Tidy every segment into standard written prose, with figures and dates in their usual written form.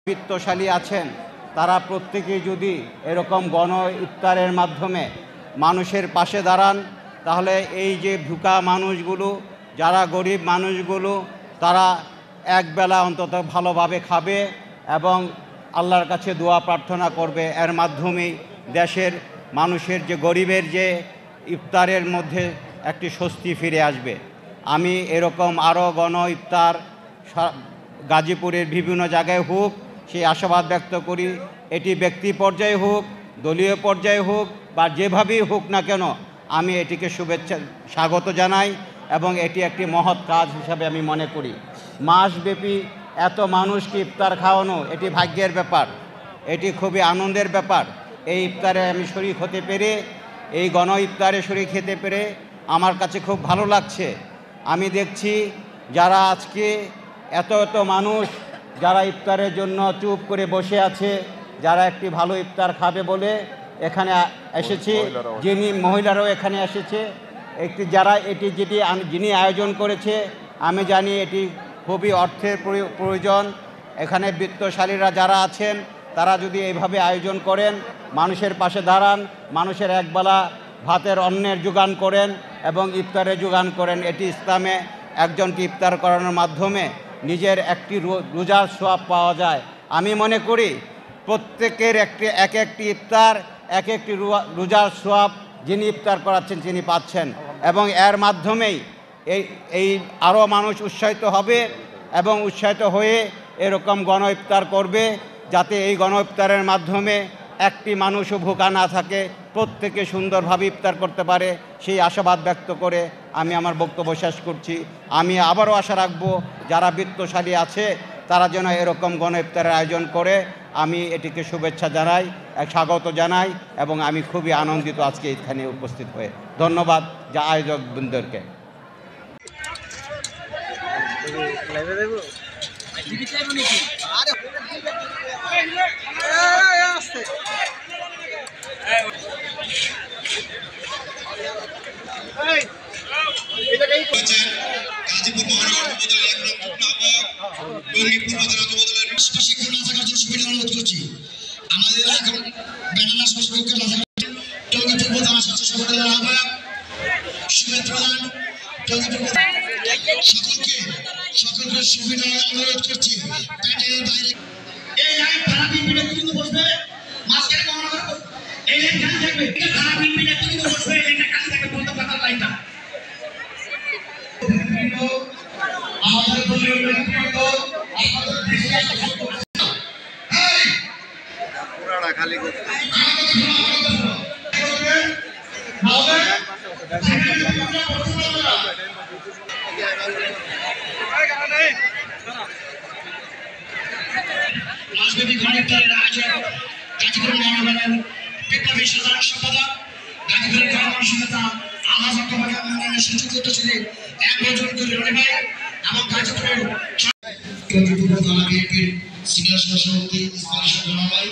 বিত্তশালী আছেন তারা প্রত্যেকেই যদি এরকম গণ ইফতারের মাধ্যমে মানুষের পাশে দাঁড়ান, তাহলে এই যে ভুকা মানুষগুলো, যারা গরিব মানুষগুলো, তারা একবেলা অন্তত ভালোভাবে খাবে এবং আল্লাহর কাছে দোয়া প্রার্থনা করবে। এর মাধ্যমেই দেশের মানুষের যে গরিবের যে ইফতারের মধ্যে একটি স্বস্তি ফিরে আসবে। আমি এরকম আরও গণ ইফতার গাজীপুরের বিভিন্ন জায়গায় হোক সেই আশাবাদ ব্যক্ত করি। এটি ব্যক্তি পর্যায়ে হোক, দলীয় পর্যায়ে হোক বা যেভাবেই হোক না কেন, আমি এটিকে শুভেচ্ছা স্বাগত জানাই এবং এটি একটি মহৎ কাজ হিসাবে আমি মনে করি। মাসব্যাপী এত মানুষকে ইফতার খাওয়ানো এটি ভাগ্যের ব্যাপার, এটি খুবই আনন্দের ব্যাপার। এই ইফতারে আমি শরীক হতে পেরে, এই গণ ইফতারে শরীক খেতে পেরে আমার কাছে খুব ভালো লাগছে। আমি দেখছি যারা আজকে এত মানুষ যারা ইফতারের জন্য চুপ করে বসে আছে, যারা একটি ভালো ইফতার খাবে বলে এখানে এসেছে, মহিলারাও এখানে এসেছে। একটি যারা যিনি আয়োজন করেছে, আমি জানি এটি খুবই অর্থের প্রয়োজন। এখানে বিত্তশালীরা যারা আছেন তারা যদি এইভাবে আয়োজন করেন, মানুষের পাশে দাঁড়ান, মানুষের একবেলা ভাতের অন্নের যোগান করেন এবং ইফতারের যোগান করেন, এটি ইসলামে একজনকে ইফতার করানোর মাধ্যমে নিজের একটি রোজার সওয়াব পাওয়া যায়। আমি মনে করি প্রত্যেকের একটি ইফতার একটি রোজার সওয়াব যিনি ইফতার করাচ্ছেন তিনি পাচ্ছেন এবং এর মাধ্যমেই এই আরও মানুষ উৎসাহিত হবে এবং উৎসাহিত হয়ে এরকম গণ ইফতার করবে, যাতে এই গণ ইফতারের মাধ্যমে একটি মানুষও ভোকা না থাকে, প্রত্যেকে সুন্দরভাবে ইফতার করতে পারে। সেই আশাবাদ ব্যক্ত করে আমি আমার বক্তব্য শেষ করছি। আমি আবারও আশা রাখব যারা বিত্তশালী আছে তারা যেন এরকম গণ ইফতারের আয়োজন করে। আমি এটিকে শুভেচ্ছা জানাই, স্বাগত জানাই এবং আমি খুবই আনন্দিত আজকে এখানে উপস্থিত হয়ে। ধন্যবাদ যা আয়োজকবৃন্দকে। সকলকে সুবিধা অনুরোধ করছি। প্যানেলের বাইরে এই লাইন খারাপ পিনপিনে কিন্তু বসবে, মাঝখানে মনে করো এই লাইন খালি থাকবে, খারাপ পিনপিনে কিন্তু বসবে, এই লাইনটা খালি থাকবে, বন্ধ করার লাইনটা। আমাদের দলীয় নেতৃত্ব আপনাদের দৃষ্টি এই পুরাটা খালি করতে রাজনৈতিক গণিফতারের আয়োজক গাজীপুর মহানগরের বিপ্লবী সাধারণ সম্পাদক গাজীপুরের গণমানুষের নেতা আল্লাহ উন্নয়নের সুযোগ ছিলেন 1 বছর ধরে রনি ভাই এবং গাজীপুরের বিএনপির সিনিয়র সভাপতি ইসমাইল শোভন ভাই।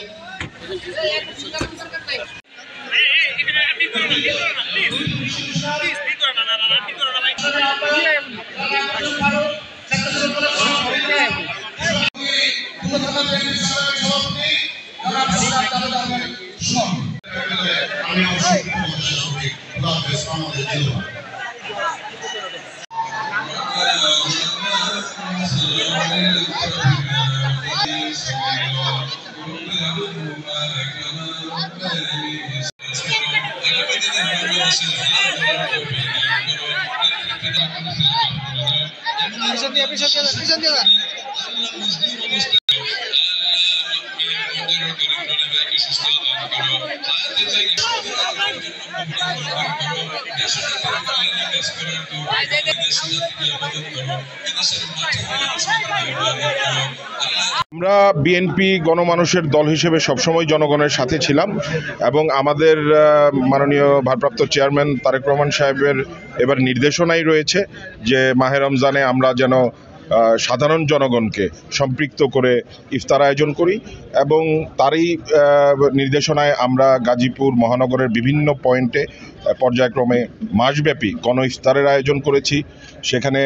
আমরা বিএনপি গণমানুষের দল হিসেবে সবসময় জনগণের সাথে ছিলাম এবং আমাদের মাননীয় ভারপ্রাপ্ত চেয়ারম্যান তারেক রহমান সাহেবের এবার নির্দেশনাই রয়েছে যে মাহে রমজানে আমরা যেন সাধারণ জনগণকে সম্পৃক্ত করে ইফতার আয়োজন করি এবং তারই নির্দেশনায় আমরা গাজীপুর মহানগরের বিভিন্ন পয়েন্টে পর্যায়ক্রমে মাসব্যাপী গণ ইফতারের আয়োজন করেছি। সেখানে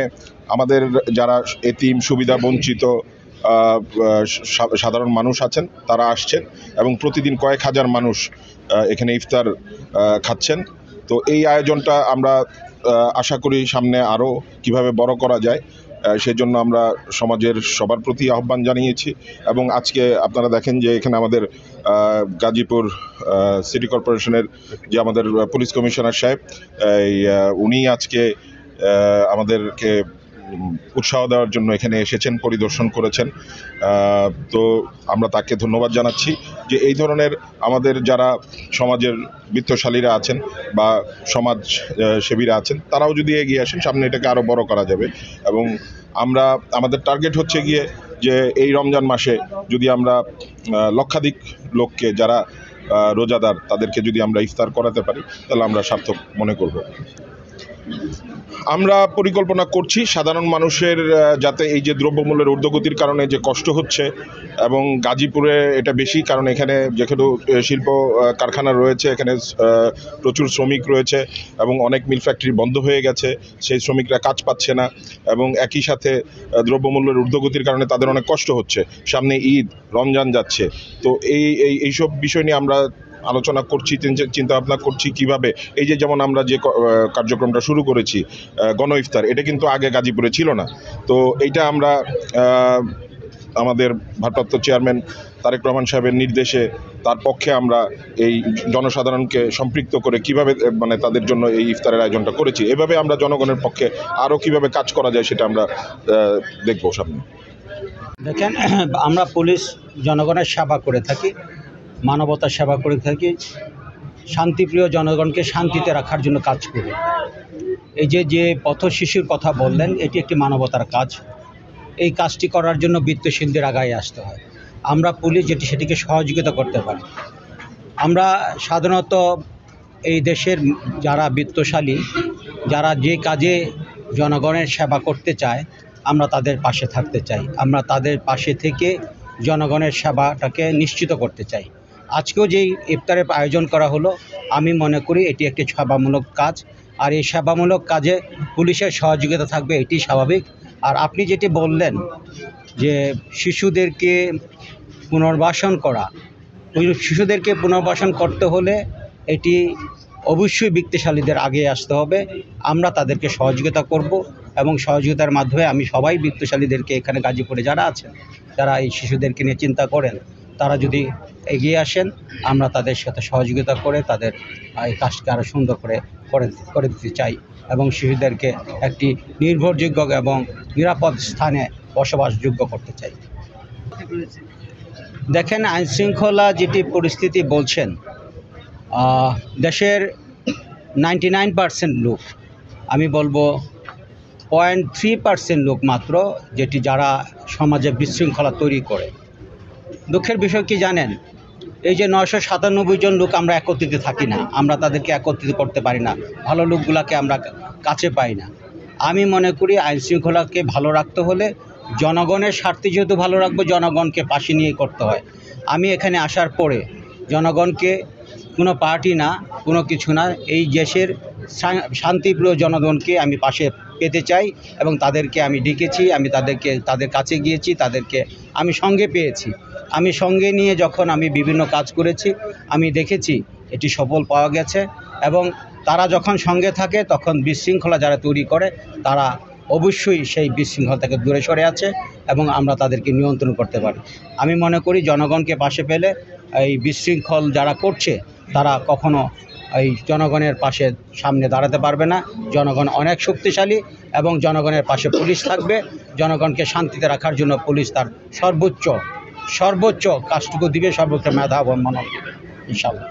আমাদের যারা এতিম সুবিধা বঞ্চিত সাধারণ মানুষ আছেন, তারা আসছেন এবং প্রতিদিন কয়েক হাজার মানুষ এখানে ইফতার খাচ্ছেন। তো এই আয়োজনটা আমরা আশা করি সামনে আরও কিভাবে বড় করা যায়, সেজন্য আমরা সমাজের সবার প্রতি আহ্বান জানিয়েছি। এবং আজকে আপনারা দেখেন যে এখানে আমাদের গাজীপুর সিটি কর্পোরেশনের যে আমাদের পুলিশ কমিশনার সাহেব, উনি আজকে আমাদেরকে উৎসাহ দেওয়ার জন্য এখানে এসেছেন, পরিদর্শন করেছেন। তো আমরা তাকে ধন্যবাদ জানাচ্ছি যে এই ধরনের আমাদের যারা সমাজের বিত্তশালীরা আছেন বা সমাজ সেবীরা আছেন, তারাও যদি এগিয়ে আসেন, সামনে এটাকে আরও বড় করা যাবে। এবং আমাদের টার্গেট হচ্ছে গিয়ে যে এই রমজান মাসে যদি আমরা লক্ষাধিক লোককে যারা রোজাদার তাদেরকে যদি আমরা ইফতার করাতে পারি, তাহলে আমরা সার্থক মনে করব। আমরা পরিকল্পনা করছি সাধারণ মানুষের যাতে এই যে দ্রব্যমূল্যের ঊর্ধ্বগতির কারণে যে কষ্ট হচ্ছে, এবং গাজীপুরে এটা বেশি, কারণ এখানে যেখানে শিল্প কারখানা রয়েছে, এখানে প্রচুর শ্রমিক রয়েছে এবং অনেক মিল ফ্যাক্টরি বন্ধ হয়ে গেছে, সেই শ্রমিকরা কাজ পাচ্ছে না, এবং একই সাথে দ্রব্যমূল্যের ঊর্ধ্বগতির কারণে তাদের অনেক কষ্ট হচ্ছে। সামনে ঈদ, রমজান যাচ্ছে, তো এইসব বিষয় নিয়ে আমরা আলোচনা করছি, চিন্তা ভাবনা করছি কিভাবে এই যে যেমন আমরা যে কার্যক্রমটা শুরু করেছি গণ ইফতার, এটা কিন্তু আগে গাজীপুরে ছিল না। তো এইটা আমরা আমাদের ভারপ্রাপ্ত চেয়ারম্যান তারেক রহমান সাহেবের নির্দেশে তার পক্ষে আমরা এই জনসাধারণকে সম্পৃক্ত করে কিভাবে মানে তাদের জন্য এই ইফতারের আয়োজনটা করেছি। এভাবে আমরা জনগণের পক্ষে আরও কিভাবে কাজ করা যায় সেটা আমরা দেখব সামনে। দেখেন, আমরা পুলিশ জনগণের সেবা করে থাকি, মানবতার সেবা করে থাকি, শান্তিপ্রিয় জনগণকে শান্তিতে রাখার জন্য কাজ করি। এই যে পথ শিশুর কথা বললেন, এটি একটি মানবতার কাজ। এই কাজটি করার জন্য বিত্তশীলদের আগায় আসতে হয়। আমরা পুলিশ সেটিকে সহযোগিতা করতে পারি। আমরা সাধারণত এই দেশের যারা বিত্তশালী, যারা যে কাজে জনগণের সেবা করতে চায়, আমরা তাদের পাশে থাকতে চাই। আমরা তাদের পাশে থেকে জনগণের সেবাটাকে নিশ্চিত করতে চাই। আজকেও যেই ইফতারের আয়োজন করা হলো, আমি মনে করি এটি একটি সেবামূলক কাজ, আর এই সেবামূলক কাজে পুলিশের সহযোগিতা থাকবে, এটি স্বাভাবিক। আর আপনি যেটি বললেন যে শিশুদেরকে পুনর্বাসন করা, ওই শিশুদেরকে পুনর্বাসন করতে হলে এটি অবশ্যই বিত্তশালীদের আগে আসতে হবে। আমরা তাদেরকে সহযোগিতা করব এবং সহযোগিতার মাধ্যমে আমি সবাই বিত্তশালীদেরকে, এখানে গাজীপুরে যারা আছেন, যারা এই শিশুদেরকে নিয়ে চিন্তা করেন, তারা যদি এগিয়ে আসেন, আমরা তাদের সাথে সহযোগিতা করে তাদের এই কাজকে আরও সুন্দর করে দিতে চাই এবং শিশুদেরকে একটি নির্ভরযোগ্য এবং নিরাপদ স্থানে বসবাসযোগ্য করতে চাই। দেখেন, আইনশৃঙ্খলা যেটি পরিস্থিতি বলছেন, দেশের 99% লোক, আমি বলবো 0.3% লোক মাত্র যেটি যারা সমাজে বিশৃঙ্খলা তৈরি করে। দুঃখের বিষয় কি জানেন, এই যে 997 জন লোক আমরা একত্রিত থাকি না, আমরা তাদেরকে একত্রিত করতে পারি না, ভালো লোকগুলাকে আমরা কাছে পাই না। আমি মনে করি আইনশৃঙ্খলাকে ভালো রাখতে হলে জনগণের স্বার্থে যেহেতু ভালো রাখবো, জনগণকে পাশে নিয়ে করতে হয়। আমি এখানে আসার পরে জনগণকে, কোনো পার্টি না, কোনো কিছু না, এই দেশের শান্তিপ্রিয় জনগণকে আমি পাশে পেতে চাই এবং তাদেরকে আমি ডেকেছি, আমি তাদের কাছে গিয়েছি, তাদেরকে আমি সঙ্গে পেয়েছি। আমি সঙ্গে নিয়ে যখন আমি বিভিন্ন কাজ করেছি, আমি দেখেছি এটি সফল পাওয়া গেছে। এবং তারা যখন সঙ্গে থাকে তখন বিশৃঙ্খলা যারা তৈরি করে, তারা অবশ্যই সেই বিশৃঙ্খলা থেকে দূরে সরে আছে এবং আমরা তাদেরকে নিয়ন্ত্রণ করতে পারি। আমি মনে করি জনগণকে পাশে পেলে এই বিশৃঙ্খল যারা করছে তারা কখনো এই জনগণের পাশে সামনে দাঁড়াতে পারবে না। জনগণ অনেক শক্তিশালী এবং জনগণের পাশে পুলিশ থাকবে। জনগণকে শান্তিতে রাখার জন্য পুলিশ তার সর্বোচ্চ কাজটুকু দিবে, সর্বোচ্চ মেধা অবলম্বন করবে ইনশাআল্লাহ।